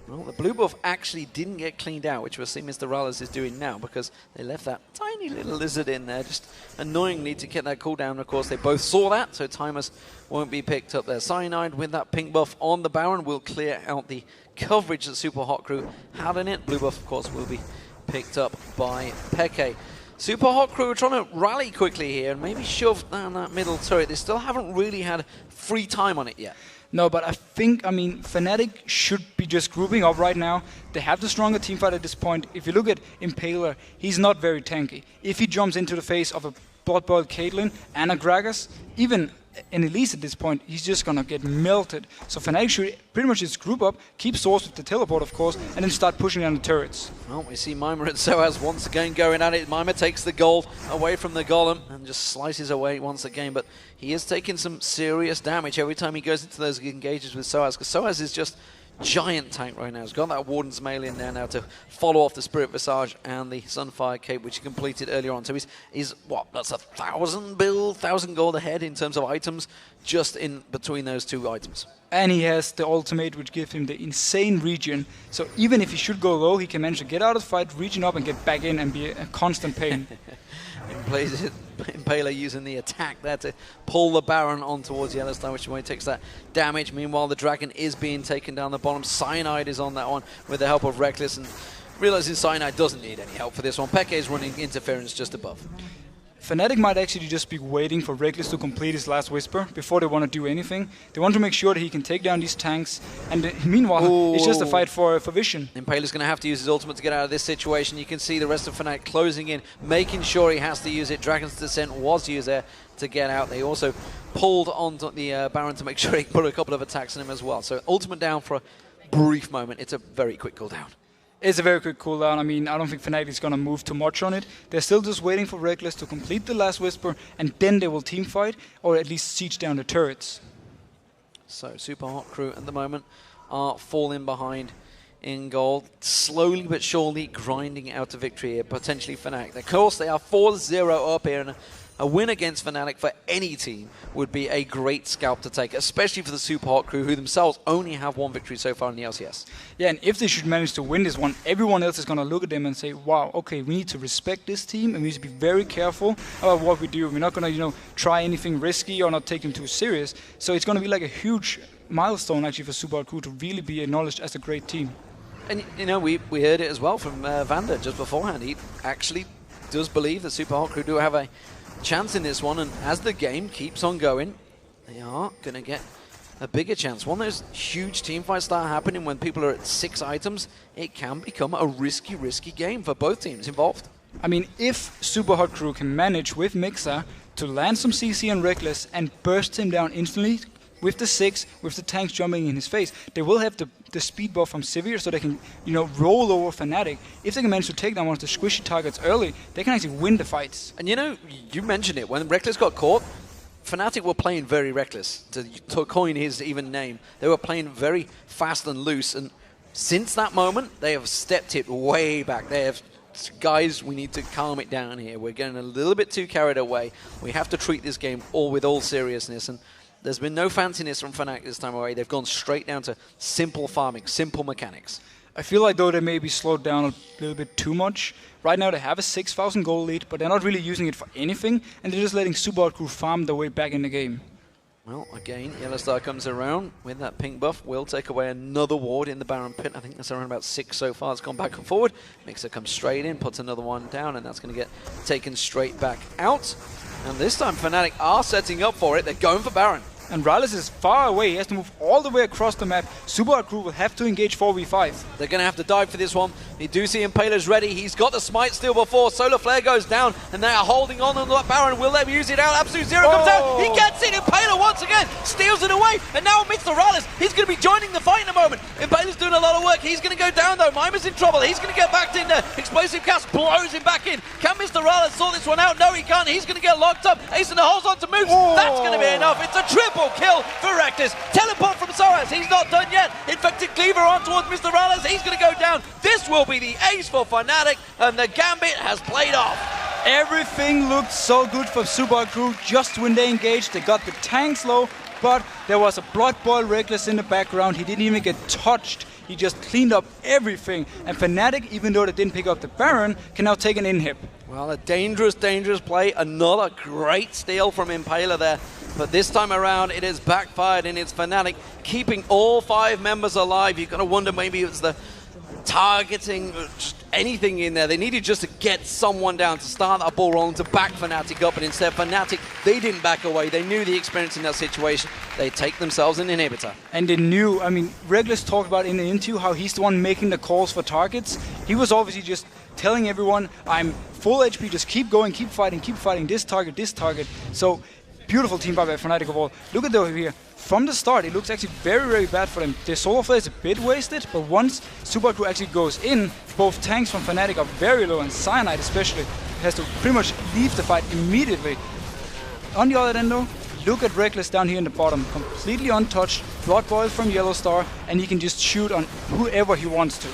Well, the blue buff actually didn't get cleaned out, which we'll see Mr. Rallis is doing now, because they left that tiny little lizard in there, just annoyingly to get that cooldown. Of course, they both saw that, so timers won't be picked up there. Cyanide with that pink buff on the Baron will clear out the coverage that Super Hot Crew had in it. Blue buff, of course, will be picked up by Peke. Super Hot Crew are trying to rally quickly here and maybe shove down that middle turret. They still haven't really had free time on it yet. No, but I mean, Fnatic should be just grouping up right now. They have the stronger teamfight at this point. If you look at Impaler, he's not very tanky. If he jumps into the face of a Blood-Boiled Caitlyn and a Gragas, even an Elise at this point, he's just gonna get melted. So Fnatic should pretty much just group up, keep Source with the teleport, of course, and then start pushing down the turrets. Well, we see Mima and Soaz once again going at it. Mima takes the gold away from the Golem and just slices away once again, but he is taking some serious damage every time he goes into those engages with Soaz, because Soaz is just giant tank right now. He's got that Warden's Mail in there now to follow off the Spirit Visage and the Sunfire Cape, which he completed earlier on. So he's what, that's 1,000 gold ahead in terms of items, just in between those two items. And he has the ultimate, which gives him the insane regen. So even if he should go low, he can manage to get out of the fight, regen up and get back in and be a constant pain. Impaler using the attack there to pull the Baron on towards Yellowstone, which way takes that damage. Meanwhile, the Dragon is being taken down the bottom. Cyanide is on that one with the help of Reckless, and realizing Cyanide doesn't need any help for this one. Peke is running interference just above. Fnatic might actually just be waiting for Reckless to complete his last Whisper before they want to do anything. They want to make sure that he can take down these tanks, and meanwhile, it's just a fight for vision. Impaler's going to have to use his ultimate to get out of this situation. You can see the rest of Fnatic closing in, making sure he has to use it. Dragon's Descent was used there to get out. They also pulled onto the Baron to make sure he put a couple of attacks on him as well. So ultimate down for a brief moment. It's a very quick cooldown. It's a very quick cooldown. I mean, I don't think Fnatic is going to move too much on it. They're still just waiting for Reckless to complete the last Whisper, and then they will team fight, or at least siege down the turrets. So, Super Hot Crew at the moment are falling behind in gold, slowly but surely grinding out a victory here, potentially Fnatic. Of course, they are 4-0 up here, and a win against Fnatic for any team would be a great scalp to take, especially for the Super Hot Crew, who themselves only have one victory so far in the LCS. Yeah, and if they should manage to win this one, everyone else is going to look at them and say, wow, okay, we need to respect this team, and we need to be very careful about what we do. We're not going to, try anything risky or not take them too serious. So it's going to be like a huge milestone, actually, for Super Hot Crew to really be acknowledged as a great team. And, we heard it as well from Vander just beforehand. He actually does believe that Super Hot Crew do have a chance in this one, and as the game keeps on going, they are going to get a bigger chance. When those huge team fights start happening, when people are at 6 items, it can become a risky game for both teams involved. I mean, if Super Hot Crew can manage with Mixer to land some CC on Reckless and burst him down instantly with the 6, with the tanks jumping in his face, they will have the speed buff from Sivir, so they can, roll over Fnatic. If they can manage to take down one of the squishy targets early, they can actually win the fights. And you mentioned it, when Reckless got caught, Fnatic were playing very reckless, to coin his even name. They were playing very fast and loose, and since that moment, they have stepped it way back. They have, guys, we need to calm it down here. We're getting a little bit too carried away. We have to treat this game with all seriousness, and there's been no fanciness from Fnatic this time away. They've gone straight down to simple farming, simple mechanics. I feel like though they may be slowed down a little bit too much. Right now they have a 6,000 gold lead, but they're not really using it for anything, and they're just letting Super Hot Crew farm their way back in the game. Well, again, Yellowstar comes around with that pink buff. Will take away another ward in the Baron pit. I think that's around about 6 so far. It's gone back and forward. Mixer comes straight in, puts another one down, and that's going to get taken straight back out. And this time Fnatic are setting up for it. They're going for Baron. And Rallis is far away. He has to move all the way across the map. Super Hot Crew will have to engage 4v5. They're going to have to dive for this one. You do see Impaler's ready. He's got the smite still before Solar Flare goes down, and they are holding on to that Baron. Will they use it out? Absolute Zero comes out. He gets it. Impaler once again steals it away, and now Mr. Rallis, he's going to be joining the fight in a moment. Impaler's doing a lot of work. He's going to go down though. Mima's in trouble. He's going to get back in there. Explosive cast blows him back in. Can Mr. Rallis sort this one out? No, he can't. He's going to get locked up. Ace holds on to moves. That's going to be enough. It's a triple kill for Rectus. Teleport from Soaz. He's not done yet. Infected Cleaver on towards Mr. Rallis. He's going to go down. This will be the ace for Fnatic, and the gambit has played off. Everything looked so good for Supa crew just when they engaged. They got the tanks low, but there was a Blood Boil Reckless in the background. He didn't even get touched. He just cleaned up everything. And Fnatic, even though they didn't pick up the Baron, can now take an inhib. Well, a dangerous, dangerous play. Another great steal from Impaler there. But this time around, it has backfired, and it's Fnatic keeping all 5 members alive. You've got to wonder maybe it's the targeting, just anything in there. They needed just to get someone down to start that ball rolling to back Fnatic up, but instead Fnatic, they didn't back away. They knew the experience in that situation. They take themselves an inhibitor. And they knew, I mean, Reckless talked about in the interview how he's the one making the calls for targets. He was obviously just telling everyone, I'm full HP, just keep going, keep fighting this target, this target. So, beautiful team fight by Fnatic of all. Look at them here. From the start, it looks actually very, very bad for them. Their solo flare is a bit wasted, but once Supa crew actually goes in, both tanks from Fnatic are very low, and Cyanide especially has to pretty much leave the fight immediately. On the other end though, look at Reckless down here in the bottom, completely untouched, Blood Boil from Yellow Star, and he can just shoot on whoever he wants to.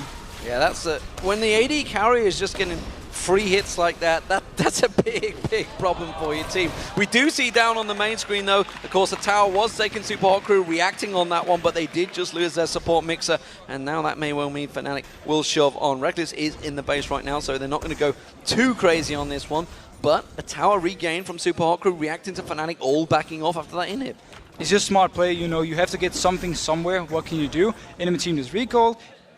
Yeah, that's when the AD carry is just getting free hits like that, that's a big, big problem for your team. We do see down on the main screen though, of course the tower was taking Supa Hot Crew reacting on that one, but they did just lose their support mixer, and now that may well mean Fnatic will shove on. Reckless is in the base right now, so they're not going to go too crazy on this one, but a tower regained from Supa Hot Crew reacting to Fnatic, all backing off after that inhib. It's just smart play, you know, you have to get something somewhere. What can you do? Enemy team is recalled,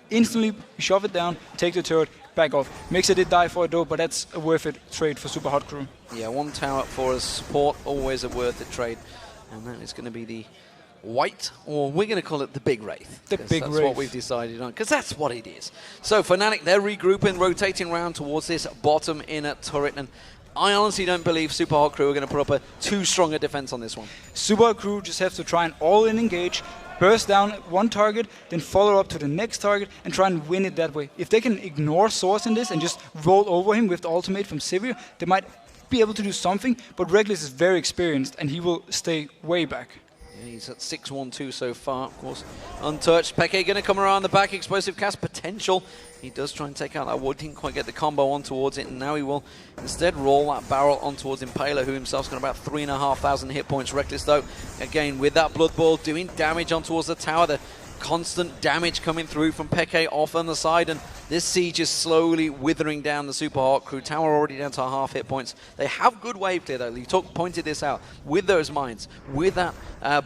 instantly shove it down, take the turret, back off. Mixer did die for it though, but that's a worth it trade for Supa Hot Crew. Yeah, one tower for us support, always a worth it trade. And that is going to be the white, or we're going to call it the big Wraith. The big Wraith. That's what we've decided on, because that's what it is. So Fnatic, they're regrouping, rotating around towards this bottom inner turret, and I honestly don't believe Supa Hot Crew are going to put up a too strong a defense on this one. Supa Hot Crew just have to try and all-in engage, burst down one target, then follow up to the next target and try and win it that way. If they can ignore Source in this and just roll over him with the ultimate from Sivir, they might be able to do something, but Reckless is very experienced and he will stay way back. Yeah, he's at 6-1-2 so far, of course. Untouched. Peke going to come around the back, explosive cast potential. He does try and take out that wood, didn't quite get the combo on towards it, and now he will instead roll that barrel on towards Impaler, who himself's got about 3,500 hit points. Reckless though, again with that Blood Boil, doing damage on towards the tower. The constant damage coming through from Peke off on the side, and this siege is slowly withering down the Supa Hot Crew. Tower already down to half hit points. They have good wave clear though. You pointed this out. With those mines, with that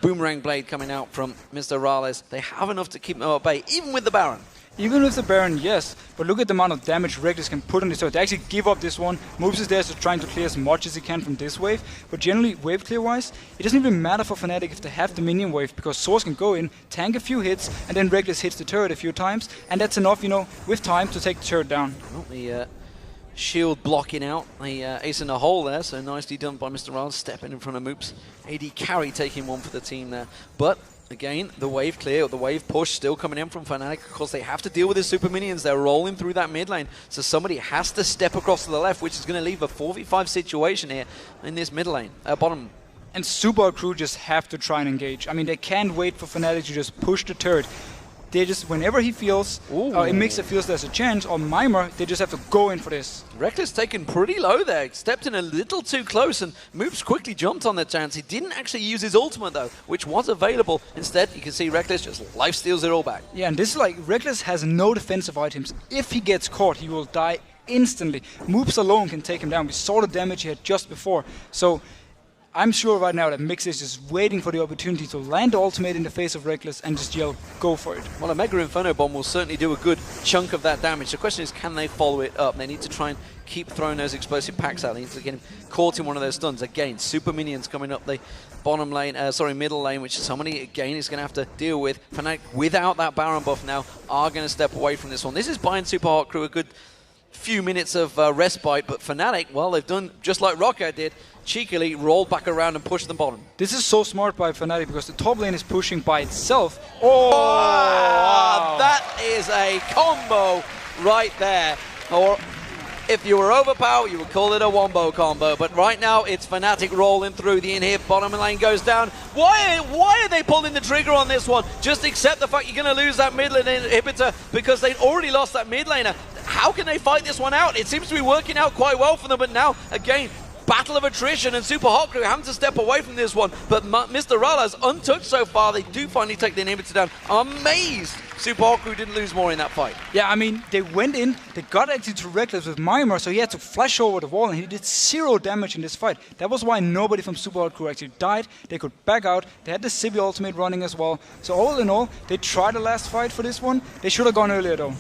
boomerang blade coming out from Mr. Rales, they have enough to keep them at bay, even with the Baron. Even with the Baron, yes, but look at the amount of damage Reckless can put on this turret. They actually give up this one. Moves is there, so trying to clear as much as he can from this wave. But generally, wave clear-wise, it doesn't even matter for Fnatic if they have the minion wave, because Source can go in, tank a few hits, and then Reckless hits the turret a few times, and that's enough, you know, with time to take the turret down. Well, the shield blocking out, the ace in the hole there, so nicely done by Mr. Rans, stepping in front of Moops. AD carry taking one for the team there. But again, the wave clear, or the wave push still coming in from Fnatic. Of course, they have to deal with the super minions. They're rolling through that mid lane. So somebody has to step across to the left, which is going to leave a 4v5 situation here in this mid lane, bottom. And Supa Crew just have to try and engage. I mean, they can't wait for Fnatic to just push the turret. They just, whenever he feels, Mixer feels there's a chance, or Mimer, they just have to go in for this. Reckless taken pretty low there, stepped in a little too close, and Moops quickly jumped on the chance. He didn't actually use his ultimate though, which was available. Instead, you can see Reckless just life steals it all back. Yeah, and this is like, Reckless has no defensive items. If he gets caught, he will die instantly. Moops alone can take him down. We saw the damage he had just before. So I'm sure right now that Mix is just waiting for the opportunity to land the ultimate in the face of Reckless and just yell, go for it. Well, a Mega Inferno Bomb will certainly do a good chunk of that damage. The question is, can they follow it up? They need to try and keep throwing those explosive packs out. They need to get him caught in one of those stuns. Again, super minions coming up the bottom lane, middle lane, which somebody, again, is going to have to deal with. Fnatic, without that Baron buff now, are going to step away from this one. This is buying Supa Hot Crew a good few minutes of respite, but Fnatic, well, they've done just like Rocket did, cheekily rolled back around and pushed them bottom. This is so smart by Fnatic because the top lane is pushing by itself. Wow. That is a combo right there. Or if you were overpowered, you would call it a wombo combo. But right now, it's Fnatic rolling through. The inhib bottom lane goes down. Why are they pulling the trigger on this one? Just accept the fact you're going to lose that mid lane inhibitor because they'd already lost that mid laner. how can they fight this one out? It seems to be working out quite well for them, but now, again, battle of attrition, and Super Hot Crew having to step away from this one. But Mr. Rala's untouched so far. They do finally take the inhibitor down. I'm amazed Super Hot Crew didn't lose more in that fight. Yeah, I mean, they went in, they got actually to Reckless with Mimir, so he had to flash over the wall, and he did 0 damage in this fight. That was why nobody from Super Hot Crew actually died. They could back out. They had the Civi ultimate running as well. So all in all, they tried the last fight for this one. They should have gone earlier, though.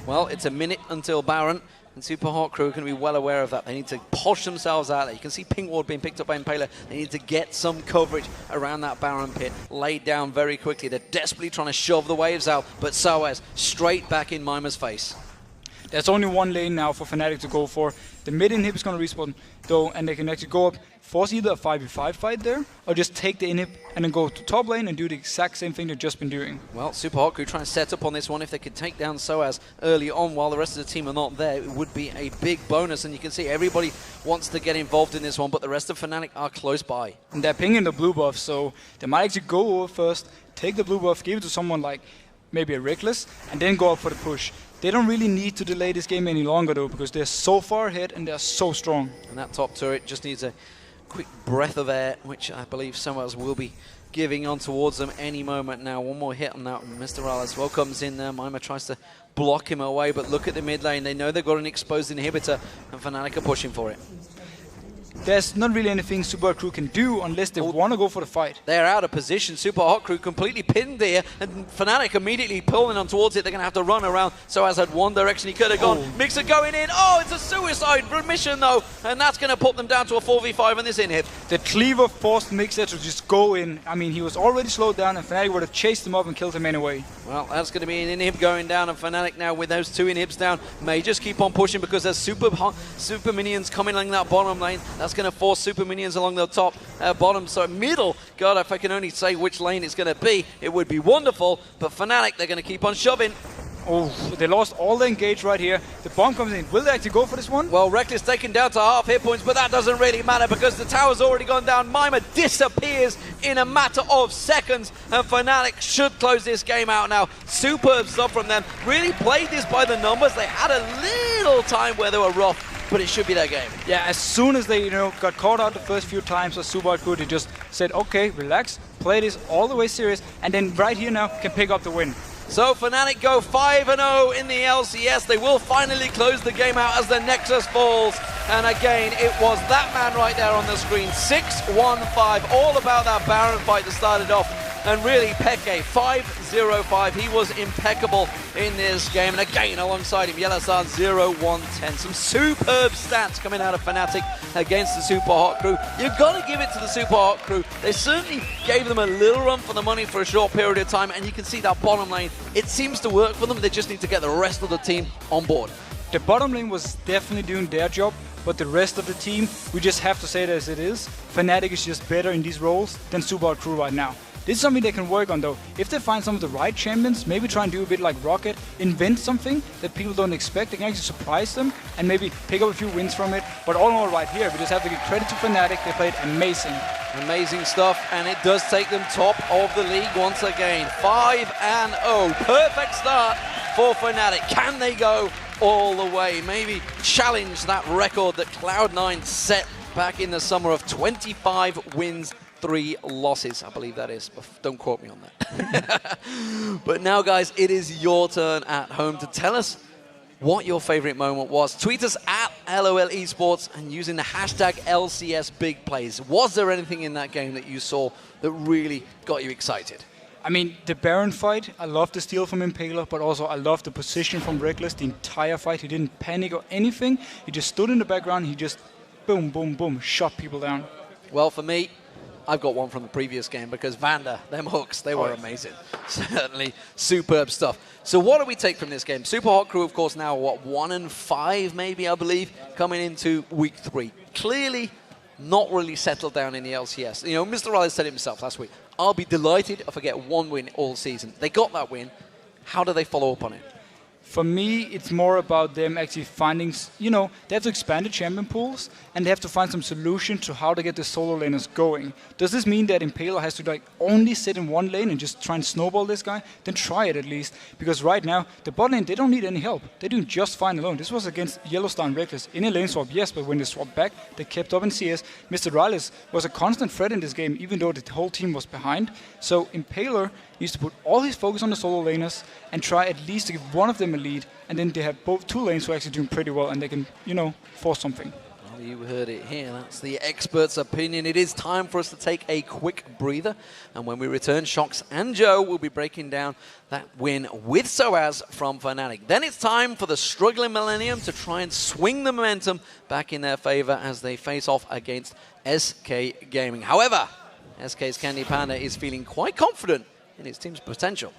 Well, it's a minute until Baron. And Super Hot Crew are going to be well aware of that. They need to posh themselves out there. You can see Pink Ward being picked up by Impaler. They need to get some coverage around that Baron pit, laid down very quickly. They're desperately trying to shove the waves out, but Sawaz straight back in Mimer's face. There's only one lane now for Fnatic to go for. The mid inhib is going to respawn, though, and they can actually go up, force either a 5v5 fight there, or just take the inhib and then go to top lane and do the exact same thing they've just been doing. Well, Super Hot Crew trying to set up on this one. If they could take down Soaz early on while the rest of the team are not there, it would be a big bonus. And you can see everybody wants to get involved in this one, but the rest of Fnatic are close by. And they're pinging the blue buff, so they might actually go over first, take the blue buff, give it to someone like maybe a Reckless, and then go up for the push. They don't really need to delay this game any longer, though, because they're so far ahead and they're so strong. And that top turret just needs a quick breath of air, which I believe someone else will be giving on towards them any moment now. One more hit on that. Mr. Rales well comes in there. Mima tries to block him away, but look at the mid lane. They know they've got an exposed inhibitor, and Fnatic are pushing for it. There's not really anything Super Hot Crew can do unless they want to go for the fight. They're out of position. Super Hot Crew completely pinned there, and Fnatic immediately pulling on towards it. They're going to have to run around. Soaz had one direction he could have gone. Mixer going in. Oh, it's a suicide mission, though, and that's going to put them down to a 4v5 on this inhib. The Cleaver forced Mixer to just go in. I mean, he was already slowed down, and Fnatic would have chased him up and killed him anyway. Well, that's going to be an inhib going down, and Fnatic now with those 2 inhibs down may just keep on pushing because there's super minions coming along that bottom lane. That's going to force super minions along the top, bottom, so middle. God, if I can only say which lane it's going to be, it would be wonderful. But Fnatic, they're going to keep on shoving. Oh, they lost all the engage right here. The bomb comes in. Will they actually go for this one? Well, Reckless taken down to half hit points, but that doesn't really matter because the tower's already gone down. Mima disappears in a matter of seconds, and Fnatic should close this game out now. Superb stuff from them. Really played this by the numbers. They had a little time where they were rough, but it should be their game. Yeah, as soon as they got caught out the first few times with Super Hot Crew, they just said, okay, relax, play this all the way serious, and then right here now can pick up the win. So Fnatic go 5-0 in the LCS. They will finally close the game out as the Nexus falls. And again, it was that man right there on the screen. 6-1-5, all about that Baron fight that started off. And really, Peke, 5-0-5. He was impeccable in this game. And again, alongside him, Yellowstar 0-1-10. Some superb stats coming out of Fnatic against the Super Hot Crew. You've got to give it to the Super Hot Crew. They certainly gave them a little run for the money for a short period of time. And you can see that bottom lane. It seems to work for them. They just need to get the rest of the team on board. The bottom lane was definitely doing their job. But the rest of the team, we just have to say it as it is. Fnatic is just better in these roles than Super Hot Crew right now. This is something they can work on, though. If they find some of the right champions, maybe try and do a bit like Rocket, invent something that people don't expect. They can actually surprise them and maybe pick up a few wins from it. But all in all, right here, we just have to give credit to Fnatic. They played amazing. Amazing stuff, and it does take them top of the league once again. 5-0. Perfect start for Fnatic. Can they go all the way? Maybe challenge that record that Cloud9 set back in the summer of 25 wins, 3 losses, I believe that is. Don't quote me on that. But now, guys, it is your turn at home to tell us what your favorite moment was. Tweet us at LOL Esports and using the hashtag LCS Big Plays. Was there anything in that game that you saw that really got you excited? I mean, the Baron fight, I love the steal from Impaler, but also I love the position from Reckless the entire fight. He didn't panic or anything. He just stood in the background. He just boom, boom, boom, shot people down. Well, for me, I've got one from the previous game because Vander, them hooks, they were amazing. Certainly superb stuff. So what do we take from this game? Super Hot Crew, of course, now, what, 1-5 maybe, I believe, coming into week 3. Clearly not really settled down in the LCS. You know, Mr. Riley said it himself last week. I'll be delighted if I get 1 win all season. They got that win. How do they follow up on it? For me, it's more about them actually finding, they have to expand the champion pools, and they have to find some solution to how to get the solo laners going. Does this mean that Impaler has to only sit in one lane and just try and snowball this guy? Then try it at least, because right now, the bot lane, they don't need any help. They're doing just fine alone. This was against Yellowstar and Reckless. In a lane swap, yes, but when they swapped back, they kept up in CS. Mr. Rylis was a constant threat in this game, even though the whole team was behind. So Impaler needs to put all his focus on the solo laners and try at least to give one of them a lead, and then they have both two lanes who are actually doing pretty well, and they can, force something. Well, you heard it here. That's the expert's opinion. It is time for us to take a quick breather, and when we return, Shox and Joe will be breaking down that win with Soaz from Fnatic. Then it's time for the struggling Millennium to try and swing the momentum back in their favor as they face off against SK Gaming. However, SK's Candy Panda is feeling quite confident in its team's potential.